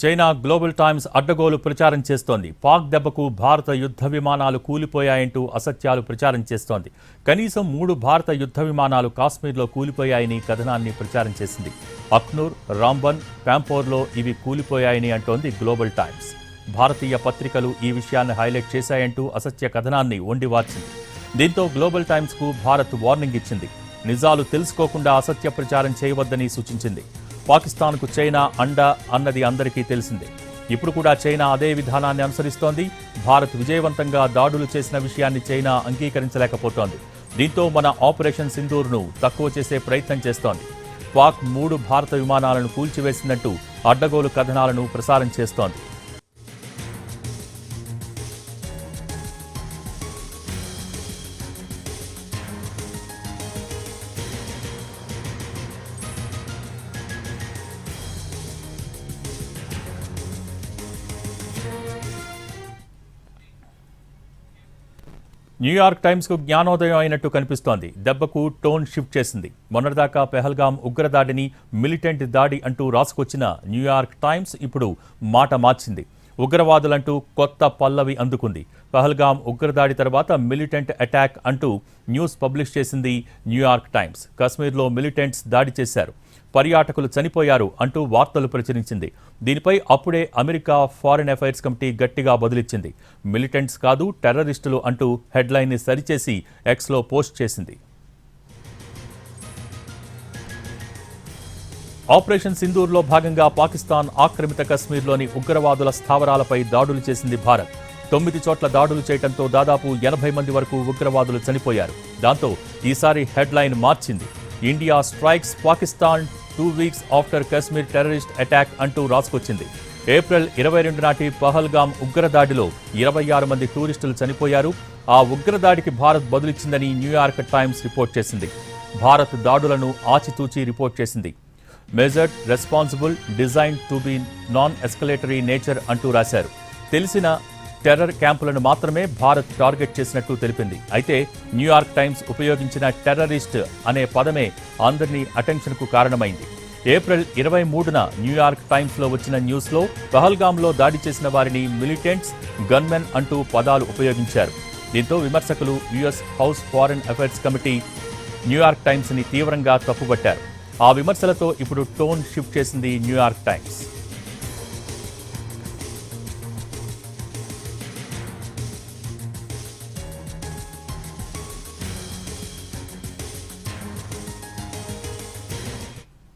China global times అడ్డగోలు ప్రచారం చేస్తోంది. పాక్ దెబ్బకు భారత యుద్ధ విమానాలు కూలిపోయాయంటూ అసత్యాలు ప్రచారం చేస్తోంది. కనీసం 3 భారత యుద్ధ విమానాలు కాశ్మీర్లో కూలిపోయాయని కథనాన్ని ప్రచారం చేసింది. అఖ్నూర్, రాంబన్, ప్యాంపోర్లో ఇవి కూలిపోయాయని అంటోంది గ్లోబల్ టైమ్స్. భారతీయ పత్రికలు ఈ విషయాన్ని హైలైట్ చేశాయంటూ అసత్య కథనాన్ని వండివార్చింది. దీంతో గ్లోబల్ టైమ్స్కు భారత్ వార్నింగ్ ఇచ్చింది. నిజాలు తెలుసుకోకుండా అసత్య ప్రచారం చేయవద్దని సూచించింది. పాకిస్తాన్కు చైనా అండ అన్నది అందరికీ తెలిసిందే. ఇప్పుడు కూడా చైనా అదే విధానాన్ని అనుసరిస్తోంది. భారత్ విజయవంతంగా దాడులు చేసిన విషయాన్ని చైనా అంగీకరించలేకపోతోంది. దీంతో మన ఆపరేషన్ సింధూర్ను తక్కువ చేసే ప్రయత్నం చేస్తోంది. పాక్ 3 భారత విమానాలను కూల్చివేసిందంటూ అడ్డగోలు కథనాలను ప్రసారం చేస్తోంది. న్యూయార్క్ టైమ్స్కు జ్ఞానోదయం అయినట్టు కనిపిస్తోంది. దెబ్బకు టోన్ షిఫ్ట్ చేసింది. మొన్నటిదాకా పెహల్గాం ఉగ్రదాడిని మిలిటెంట్ దాడి అంటూ రాసుకొచ్చిన న్యూయార్క్ టైమ్స్ ఇప్పుడు మాట మార్చింది. ఉగ్రవాదులంటూ కొత్త పల్లవి అందుకుంది. పెహల్గాం ఉగ్రదాడి తర్వాత మిలిటెంట్ అటాక్ అంటూ న్యూస్ పబ్లిష్ చేసింది న్యూయార్క్ టైమ్స్. కశ్మీర్లో మిలిటెంట్స్ దాడి చేశారు, పర్యాటకులు చనిపోయారు అంటూ వార్తలు ప్రచురించింది. దీనిపై అప్పుడే అమెరికా ఫారిన్ అఫైర్స్ కమిటీ గట్టిగా బదులిచ్చింది. మిలిటెంట్స్ కాదు, టెర్రరిస్టులు అంటూ హెడ్లైన్ని సరిచేసి ఎక్స్లో పోస్ట్ చేసింది. ఆపరేషన్ సింధూర్లో భాగంగా పాకిస్తాన్ ఆక్రమిత కశ్మీర్లోని ఉగ్రవాదుల స్థావరాలపై దాడులు చేసింది భారత్. 9 చోట్ల దాడులు చేయడంతో దాదాపు 80 మంది వరకు ఉగ్రవాదులు చనిపోయారు. దాంతో ఈసారి హెడ్లైన్ మార్చింది. India strikes Pakistan 2 weeks after Kashmir terrorist attack అంటూ రాసుకొచ్చింది. ఏప్రిల్ 22 నాటి పహల్గాం ఉగ్రదాడిలో 26 మంది టూరిస్టులు చనిపోయారు. ఆ ఉగ్రదాడికి భారత్ బదులిచ్చిందని న్యూయార్క్ టైమ్స్ రిపోర్ట్ చేసింది. భారత్ దాడులను ఆచితూచి రిపోర్ట్ చేసింది. Measured, responsible, design to be non escalatory nature అంటూ రాశారు. తెలిసిన టెర్రర్ క్యాంపులను మాత్రమే భారత్ టార్గెట్ చేసినట్టు తెలిపింది. అయితే న్యూయార్క్ టైమ్స్ ఉపయోగించిన టెర్రరిస్ట్ అనే పదమే అందరినీ అటెన్షన్కు కారణమైంది. ఏప్రిల్ 23న న్యూయార్క్ టైమ్స్లో వచ్చిన న్యూస్లో పహల్గాంలో దాడి చేసిన వారిని మిలిటెంట్స్, గన్మెన్ అంటూ పదాలు ఉపయోగించారు. దీంతో విమర్శకులు US house foreign affairs committee New York టైమ్స్ని తీవ్రంగా తప్పుబట్టారు. ఆ విమర్శలతో ఇప్పుడు టోన్ షిఫ్ట్ చేసింది న్యూయార్క్ టైమ్స్.